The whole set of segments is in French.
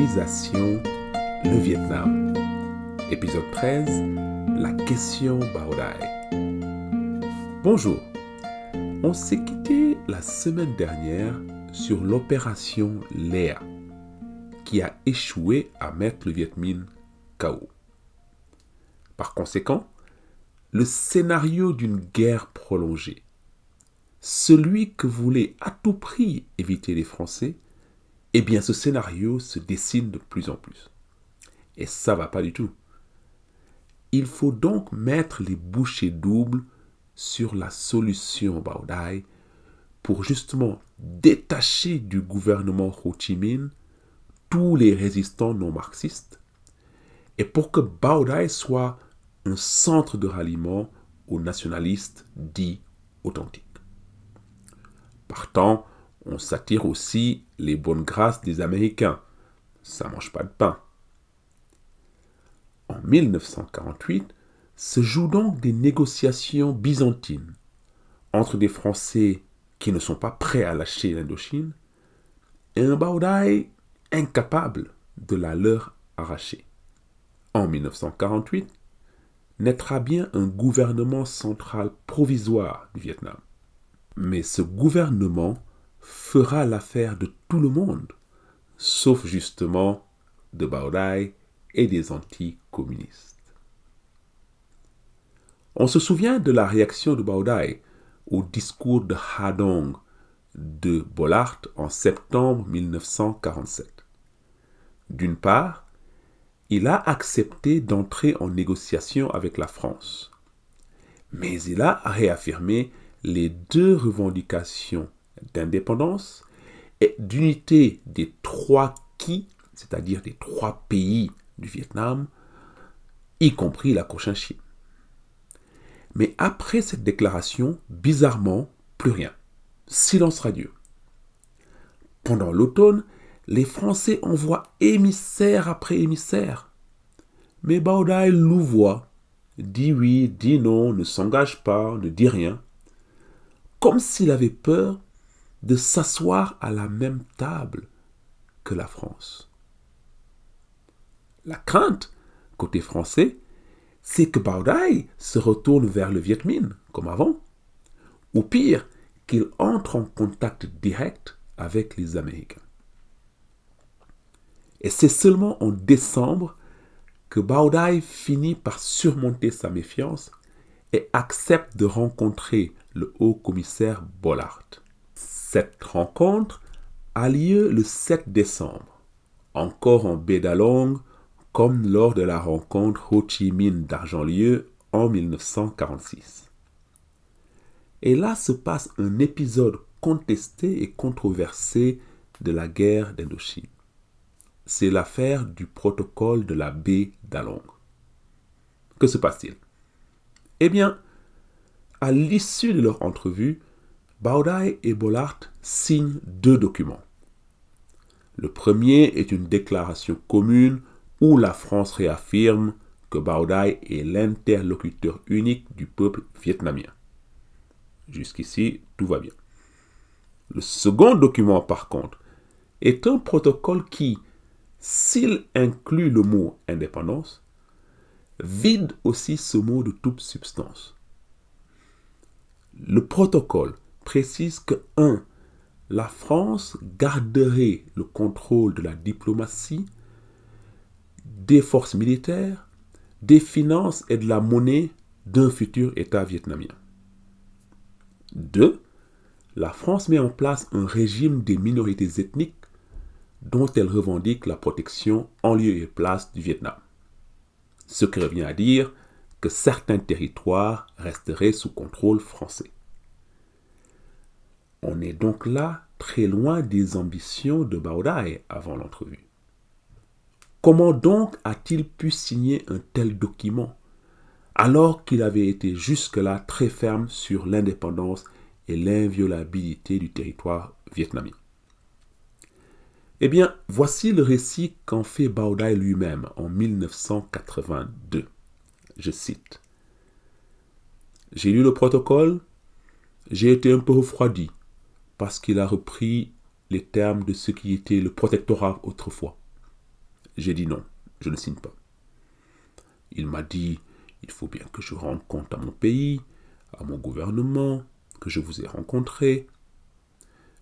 Colonisation, le Vietnam. Épisode 13, la question Bao Dai. Bonjour, on s'est quitté la semaine dernière sur l'opération Léa, qui a échoué à mettre le Viet Minh KO. Par conséquent, le scénario d'une guerre prolongée, celui que voulaient à tout prix éviter les Français, eh bien ce scénario se dessine de plus en plus. Et ça va pas du tout. Il faut donc mettre les bouchées doubles sur la solution Bao Dai pour justement détacher du gouvernement Ho Chi Minh tous les résistants non marxistes et pour que Bao Dai soit un centre de ralliement aux nationalistes dits authentiques. Partant, on s'attire aussi les bonnes grâces des Américains. Ça mange pas de pain. En 1948, se jouent donc des négociations byzantines entre des Français qui ne sont pas prêts à lâcher l'Indochine et un Bao Dai incapable de la leur arracher. En 1948, naîtra bien un gouvernement central provisoire du Vietnam. Mais ce gouvernement fera l'affaire de tout le monde, sauf justement de Bao Dai et des anticommunistes. On se souvient de la réaction de Bao Dai au discours de Ha Dong de Bollaert en septembre 1947. D'une part, il a accepté d'entrer en négociation avec la France, mais il a réaffirmé les deux revendications d'indépendance et d'unité des trois qui, c'est-à-dire des trois pays du Vietnam, y compris la Cochinchine. Mais après cette déclaration, bizarrement, plus rien. Silence radieux. Pendant l'automne, les Français envoient émissaire après émissaire. Mais Bao Dai louvoie, dit oui, dit non, ne s'engage pas, ne dit rien, comme s'il avait peur de s'asseoir à la même table que la France. La crainte, côté français, c'est que Bao Dai se retourne vers le Viet Minh, comme avant, ou pire, qu'il entre en contact direct avec les Américains. Et c'est seulement en décembre que Bao Dai finit par surmonter sa méfiance et accepte de rencontrer le haut-commissaire Bollaert. Cette rencontre a lieu le 7 décembre, encore en baie d'Along, comme lors de la rencontre Ho Chi Minh d'Argentlieu en 1946. Et là se passe un épisode contesté et controversé de la guerre d'Indochine. C'est l'affaire du protocole de la baie d'Along. Que se passe-t-il? Eh bien, à l'issue de leur entrevue, Bao Dai et Bollaert signent deux documents. Le premier est une déclaration commune où la France réaffirme que Bao Dai est l'interlocuteur unique du peuple vietnamien. Jusqu'ici, tout va bien. Le second document, par contre, est un protocole qui, s'il inclut le mot indépendance, vide aussi ce mot de toute substance. Le protocole précise que 1. La France garderait le contrôle de la diplomatie, des forces militaires, des finances et de la monnaie d'un futur État vietnamien. 2. La France met en place un régime des minorités ethniques dont elle revendique la protection en lieu et place du Vietnam. Ce qui revient à dire que certains territoires resteraient sous contrôle français. On est donc là très loin des ambitions de Bao Dai avant l'entrevue. Comment donc a-t-il pu signer un tel document alors qu'il avait été jusque-là très ferme sur l'indépendance et l'inviolabilité du territoire vietnamien? Eh bien, voici le récit qu'en fait Bao Dai lui-même en 1982. Je cite. « J'ai lu le protocole, j'ai été un peu refroidi parce qu'il a repris les termes de ce qui était le protectorat autrefois. J'ai dit non, je ne signe pas. Il m'a dit, il faut bien que je rende compte à mon pays, à mon gouvernement, que je vous ai rencontré.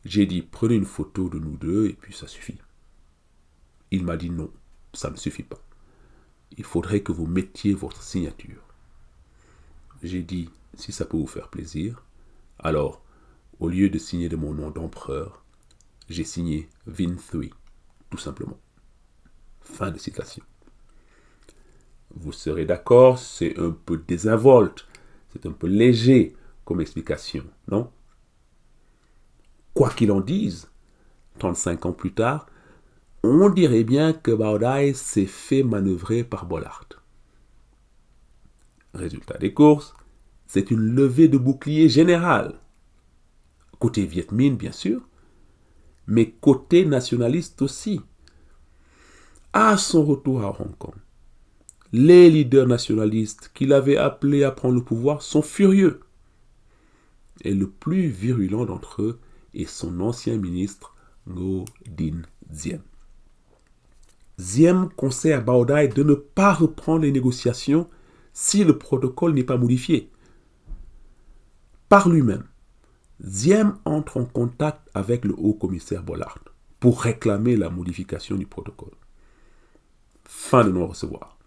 J'ai dit, prenez une photo de nous deux et puis ça suffit. Il m'a dit non, ça ne suffit pas. Il faudrait que vous mettiez votre signature. J'ai dit, si ça peut vous faire plaisir, alors, au lieu de signer de mon nom d'empereur, j'ai signé Vinh Thuy, tout simplement. Fin de citation. Vous serez d'accord, c'est un peu désinvolte, c'est un peu léger comme explication, non? Quoi qu'il en dise, 35 ans plus tard, on dirait bien que Bảo Đại s'est fait manœuvrer par Bollaert. Résultat des courses, c'est une levée de bouclier générale. Côté Viet Minh, bien sûr, mais côté nationaliste aussi. À son retour à Hong Kong, les leaders nationalistes qu'il avait appelés à prendre le pouvoir sont furieux. Et le plus virulent d'entre eux est son ancien ministre Ngo Dinh Diem. Diem conseille à Bảo Đại de ne pas reprendre les négociations si le protocole n'est pas modifié. Par lui-même, Diem entre en contact avec le haut-commissaire Bollaert pour réclamer la modification du protocole. Fin de non-recevoir.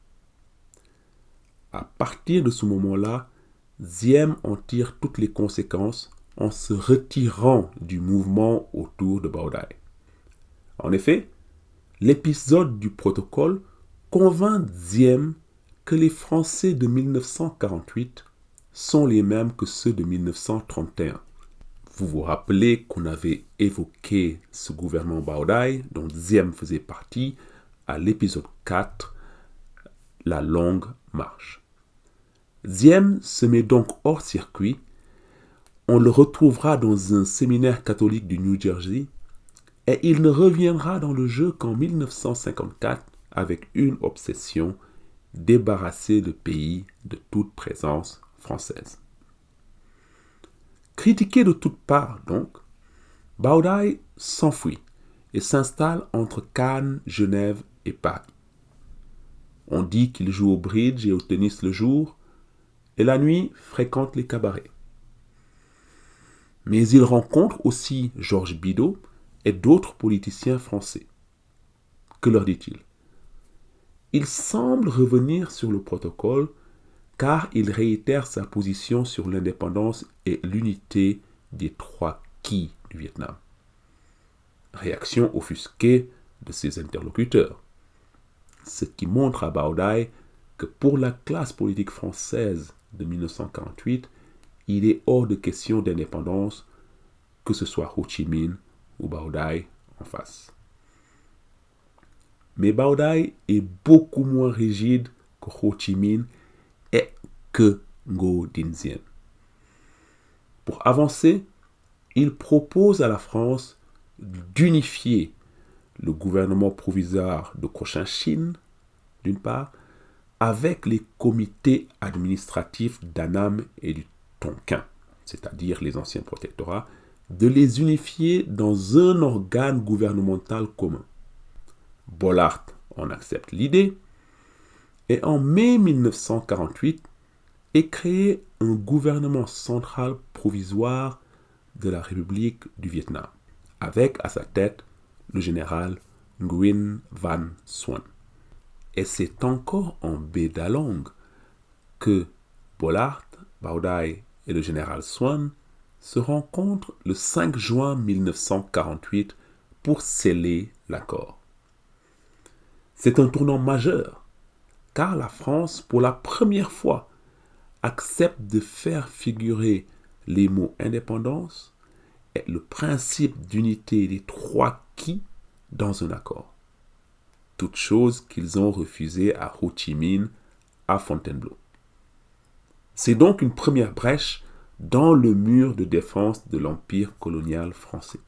À partir de ce moment-là, Diem en tire toutes les conséquences en se retirant du mouvement autour de Bảo Đại. En effet, l'épisode du protocole convainc Diem que les Français de 1948 sont les mêmes que ceux de 1931. Vous vous rappelez qu'on avait évoqué ce gouvernement Bảo Đại, dont Diem faisait partie, à l'épisode 4, La longue marche. Diem se met donc hors circuit. On le retrouvera dans un séminaire catholique du New Jersey et il ne reviendra dans le jeu qu'en 1954 avec une obsession, débarrasser le pays de toute présence française. Critiqué de toutes parts donc, Bảo Đại s'enfuit et s'installe entre Cannes, Genève et Paris. On dit qu'il joue au bridge et au tennis le jour, et la nuit fréquente les cabarets. Mais il rencontre aussi Georges Bidault et d'autres politiciens français. Que leur dit-il? Il semble revenir sur le protocole car il réitère sa position sur l'indépendance et l'unité des trois qui du Vietnam. Réaction offusquée de ses interlocuteurs. Ce qui montre à Bảo Đại que pour la classe politique française de 1948, il est hors de question d'indépendance, que ce soit Ho Chi Minh ou Bảo Đại en face. Mais Bảo Đại est beaucoup moins rigide que Ho Chi Minh et que Ngo Dinh Diem. Pour avancer, il propose à la France d'unifier le gouvernement provisoire de Cochinchine, d'une part, avec les comités administratifs d'Annam et du Tonkin, c'est-à-dire les anciens protectorats, de les unifier dans un organe gouvernemental commun. Bollaert en accepte l'idée et en mai 1948 est créé un gouvernement central provisoire de la République du Vietnam, avec à sa tête le général Nguyen Van Xuân. Et c'est encore en baie d'Along que Bollaert, Bảo Đại et le général Xuân se rencontrent le 5 juin 1948 pour sceller l'accord. C'est un tournant majeur, car la France, pour la première fois, accepte de faire figurer les mots indépendance et le principe d'unité des trois qui dans un accord. Toutes choses qu'ils ont refusées à Ho Chi Minh, à Fontainebleau. C'est donc une première brèche dans le mur de défense de l'empire colonial français.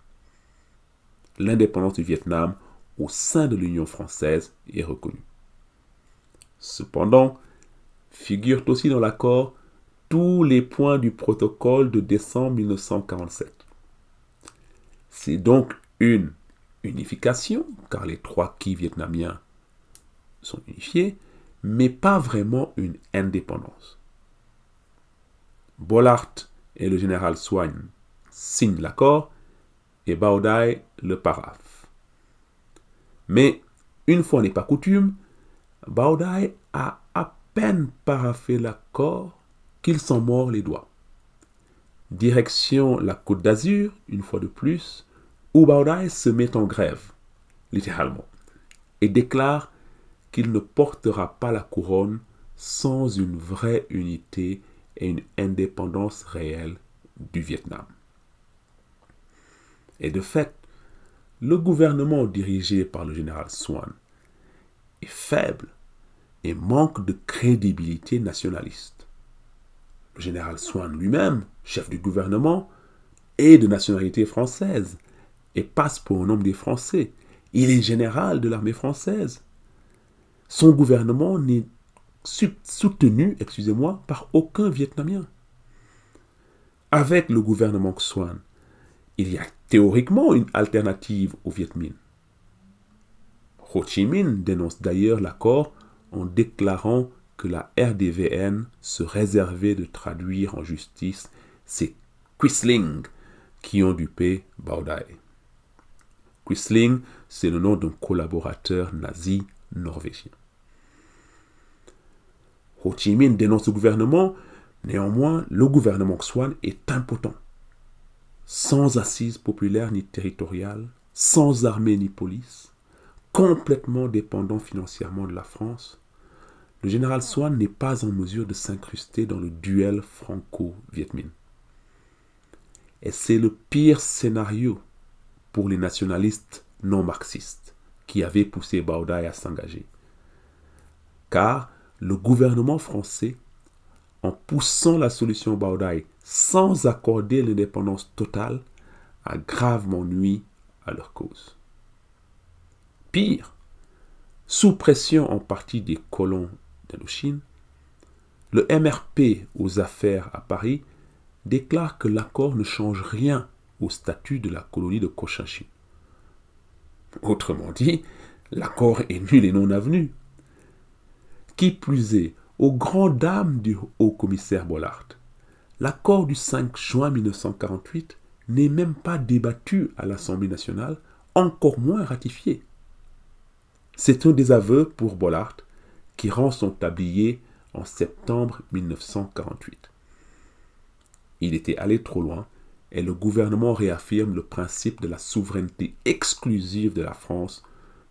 L'indépendance du Vietnam au sein de l'Union française est reconnue. Cependant, figurent aussi dans l'accord tous les points du protocole de décembre 1947. C'est donc une unification, car les trois qui vietnamiens sont unifiés, mais pas vraiment une indépendance. Bollaert et le général Swann signent l'accord et Baodaï le paraphe. Mais, une fois n'est pas coutume, Baodaï a à peine paraphé l'accord qu'il s'en mord les doigts. Direction la Côte d'Azur, une fois de plus, où Baodaï se met en grève, littéralement, et déclare qu'il ne portera pas la couronne sans une vraie unité et une indépendance réelle du Vietnam. Et de fait, le gouvernement dirigé par le général Swann est faible et manque de crédibilité nationaliste. Le général Swann lui-même, chef du gouvernement, est de nationalité française et passe pour un homme des Français. Il est général de l'armée française. Son gouvernement n'est soutenu, par aucun Vietnamien. Avec le gouvernement Swann, il y a théoriquement une alternative au Viet Minh. Ho Chi Minh dénonce d'ailleurs l'accord en déclarant que la RDVN se réservait de traduire en justice ces Quisling qui ont dupé Baodaï. Quisling, c'est le nom d'un collaborateur nazi norvégien. Ho Chi Minh dénonce le gouvernement, néanmoins, le gouvernement Swann est impotent. Sans assise populaire ni territoriale, sans armée ni police, complètement dépendant financièrement de la France, le général Swann n'est pas en mesure de s'incruster dans le duel franco-Viet Minh. Et c'est le pire scénario pour les nationalistes non marxistes qui avaient poussé Baodaï à s'engager. Car le gouvernement français, en poussant la solution Baodaï sans accorder l'indépendance totale, a gravement nui à leur cause. Pire, sous pression en partie des colons d'Indochine, le MRP aux affaires à Paris déclare que l'accord ne change rien au statut de la colonie de Cochinchine. Autrement dit, l'accord est nul et non avenu. Qui plus est, aux grandes dames du haut-commissaire Bollaert, l'accord du 5 juin 1948 n'est même pas débattu à l'Assemblée nationale, encore moins ratifié. C'est un désaveu pour Bollaert qui rend son tablier en septembre 1948. Il était allé trop loin et le gouvernement réaffirme le principe de la souveraineté exclusive de la France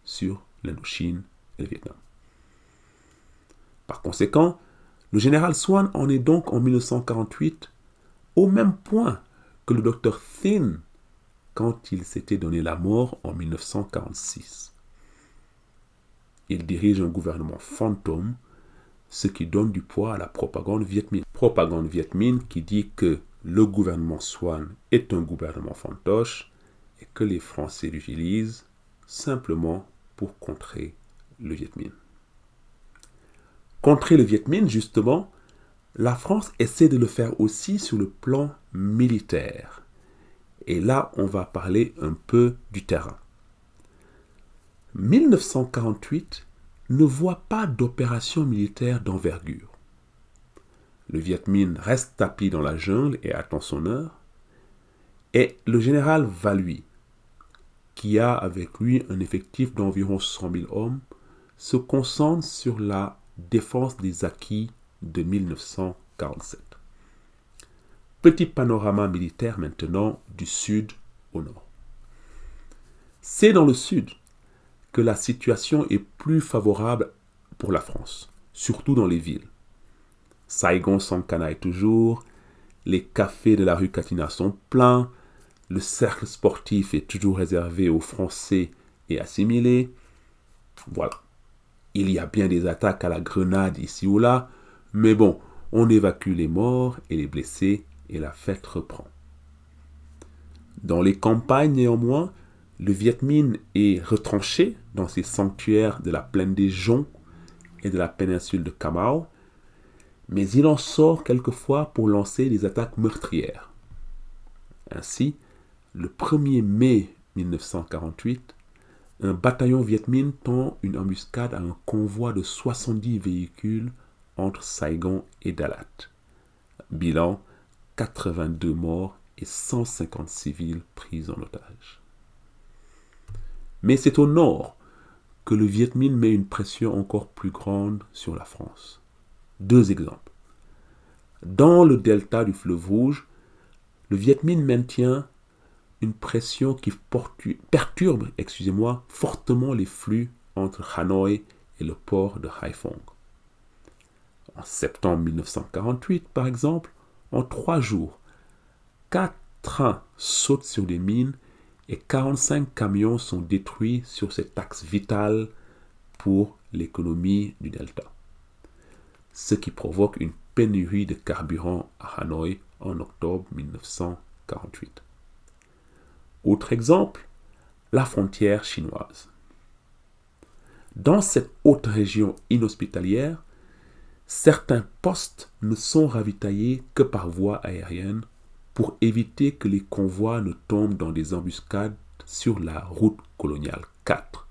sur l'Indochine et le Vietnam. Par conséquent, le général Swann en est donc en 1948 au même point que le docteur Thin quand il s'était donné la mort en 1946. Il dirige un gouvernement fantôme, ce qui donne du poids à la propagande Viet Minh. Propagande Viet Minh qui dit que le gouvernement Swann est un gouvernement fantoche et que les Français l'utilisent simplement pour contrer le Viet Minh. Contrer le Viet Minh, justement, la France essaie de le faire aussi sur le plan militaire. Et là, on va parler un peu du terrain. 1948 ne voit pas d'opération militaire d'envergure. Le Viet Minh reste tapi dans la jungle et attend son heure. Et le général Valui, qui a avec lui un effectif d'environ 100 000 hommes, se concentre sur la défense des acquis de 1947. Petit panorama militaire maintenant du sud au nord. C'est dans le sud que la situation est plus favorable pour la France, surtout dans les villes. Saigon s'encanaille toujours, les cafés de la rue Catina sont pleins, le cercle sportif est toujours réservé aux Français et assimilés. Voilà. Il y a bien des attaques à la grenade ici ou là, mais bon, on évacue les morts et les blessés et la fête reprend. Dans les campagnes, néanmoins, le Viet Minh est retranché dans ses sanctuaires de la plaine des Joncs et de la péninsule de Camao, mais il en sort quelquefois pour lancer des attaques meurtrières. Ainsi, le 1er mai 1948, un bataillon Viet Minh tend une embuscade à un convoi de 70 véhicules entre Saigon et Dalat. Bilan, 82 morts et 150 civils pris en otage. Mais c'est au nord que le Viet Minh met une pression encore plus grande sur la France. 2 exemples. Dans le delta du fleuve Rouge, le Viet Minh maintient une pression qui perturbe fortement les flux entre Hanoï et le port de Haiphong. En septembre 1948, par exemple, en 3 jours, 4 trains sautent sur des mines et 45 camions sont détruits sur cet axe vital pour l'économie du delta, ce qui provoque une pénurie de carburant à Hanoï en octobre 1948. Autre exemple, la frontière chinoise. Dans cette haute région inhospitalière, certains postes ne sont ravitaillés que par voie aérienne pour éviter que les convois ne tombent dans des embuscades sur la route coloniale 4,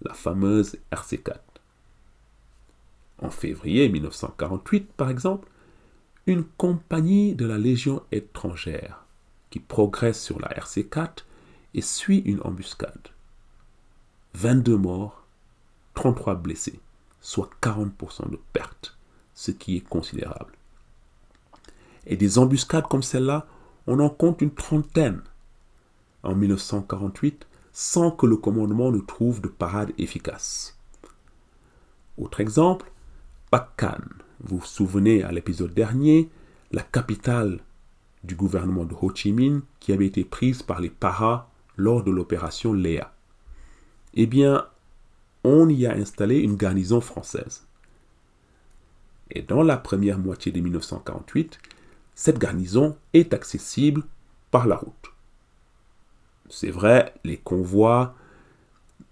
la fameuse RC4. En février 1948, par exemple, une compagnie de la Légion étrangère qui progresse sur la RC4 et suit une embuscade. 22 morts, 33 blessés, soit 40% de pertes, ce qui est considérable. Et des embuscades comme celle-là, on en compte une trentaine en 1948 sans que le commandement ne trouve de parade efficace. Autre exemple, Pak Can. Vous vous souvenez à l'épisode dernier, la capitale du gouvernement de Ho Chi Minh qui avait été prise par les paras lors de l'opération Léa. Eh bien, on y a installé une garnison française. Et dans la première moitié de 1948, cette garnison est accessible par la route. C'est vrai, les convois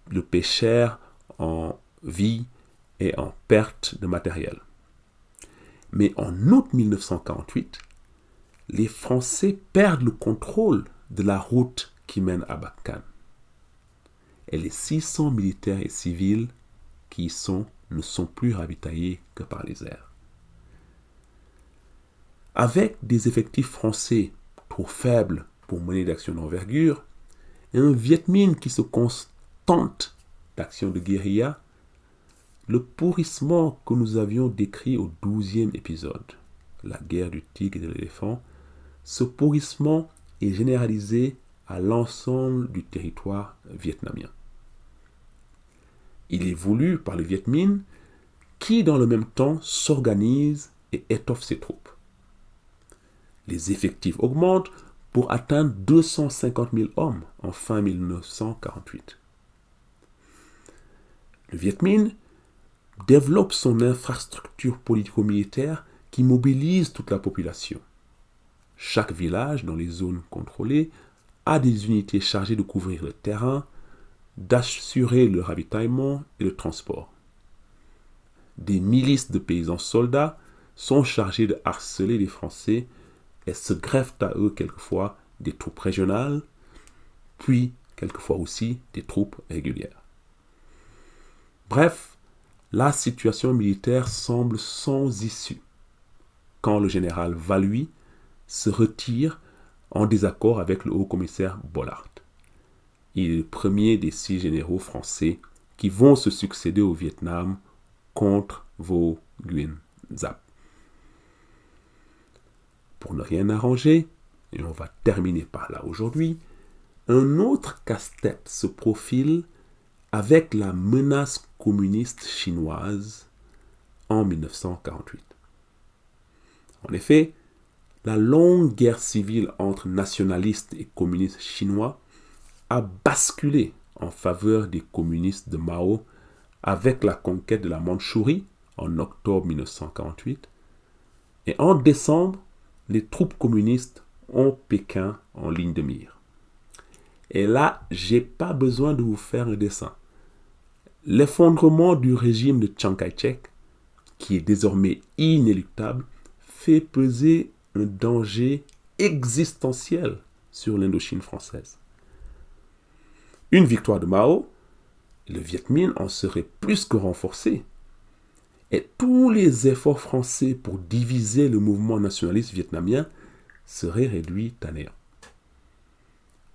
le pêchèrent en vie et en perte de matériel. Mais en août 1948, les Français perdent le contrôle de la route qui mène à Pak Can. Et les 600 militaires et civils qui y sont ne sont plus ravitaillés que par les airs. Avec des effectifs français trop faibles pour mener d'actions d'envergure, et un Viet Minh qui se contente d'actions de guérilla, le pourrissement que nous avions décrit au 12e épisode, la guerre du tigre et de l'éléphant, ce pourrissement est généralisé à l'ensemble du territoire vietnamien. Il est voulu par le Viet Minh qui, dans le même temps, s'organise et étoffe ses troupes. Les effectifs augmentent pour atteindre 250 000 hommes en fin 1948. Le Viet Minh développe son infrastructure politico-militaire qui mobilise toute la population. Chaque village dans les zones contrôlées a des unités chargées de couvrir le terrain, d'assurer le ravitaillement et le transport. Des milices de paysans soldats sont chargés de harceler les Français et se greffent à eux quelquefois des troupes régionales, puis quelquefois aussi des troupes régulières. Bref, la situation militaire semble sans issue quand le général Valluy se retire en désaccord avec le haut-commissaire Bollard. Il est le premier des 6 généraux français qui vont se succéder au Vietnam contre Vo Nguyen Giap. Pour ne rien arranger, et on va terminer par là aujourd'hui, un autre casse-tête se profile avec la menace communiste chinoise en 1948. En effet, la longue guerre civile entre nationalistes et communistes chinois a basculé en faveur des communistes de Mao avec la conquête de la Mandchourie en octobre 1948 et en décembre, les troupes communistes ont Pékin en ligne de mire. Et là, j'ai pas besoin de vous faire un dessin. L'effondrement du régime de Chiang Kai-shek, qui est désormais inéluctable, fait peser un danger existentiel sur l'Indochine française. Une victoire de Mao le Viet Minh en serait plus que renforcé. Et tous les efforts français pour diviser le mouvement nationaliste vietnamien seraient réduits à néant.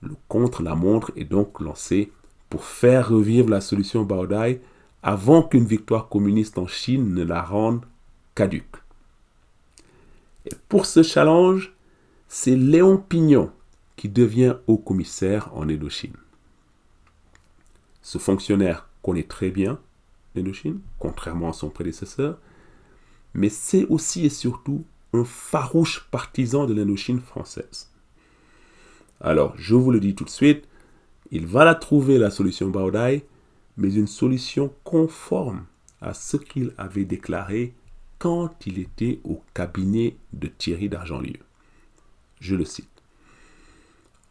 Le contre-la-montre est donc lancé pour faire revivre la solution Bảo Đại avant qu'une victoire communiste en Chine ne la rende caduque. Et pour ce challenge, c'est Léon Pignon qui devient haut-commissaire en Indochine. Ce fonctionnaire connaît très bien l'Indochine, contrairement à son prédécesseur, mais c'est aussi et surtout un farouche partisan de l'Indochine française. Alors, je vous le dis tout de suite, il va la trouver, la solution Bảo Đại, mais une solution conforme à ce qu'il avait déclaré quand il était au cabinet de Thierry d'Argentlieu. Je le cite.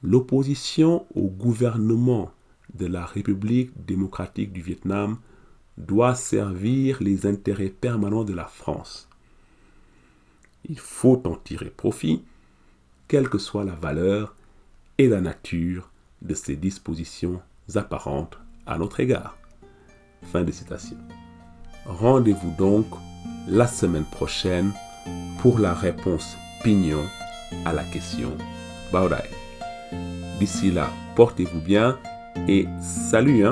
L'opposition au gouvernement de la République démocratique du Vietnam doit servir les intérêts permanents de la France. Il faut en tirer profit, quelle que soit la valeur et la nature de ces dispositions apparentes à notre égard. Fin de citation. Rendez-vous donc la semaine prochaine pour la réponse Pignon à la question Bảo Đại. D'ici là, portez-vous bien et salut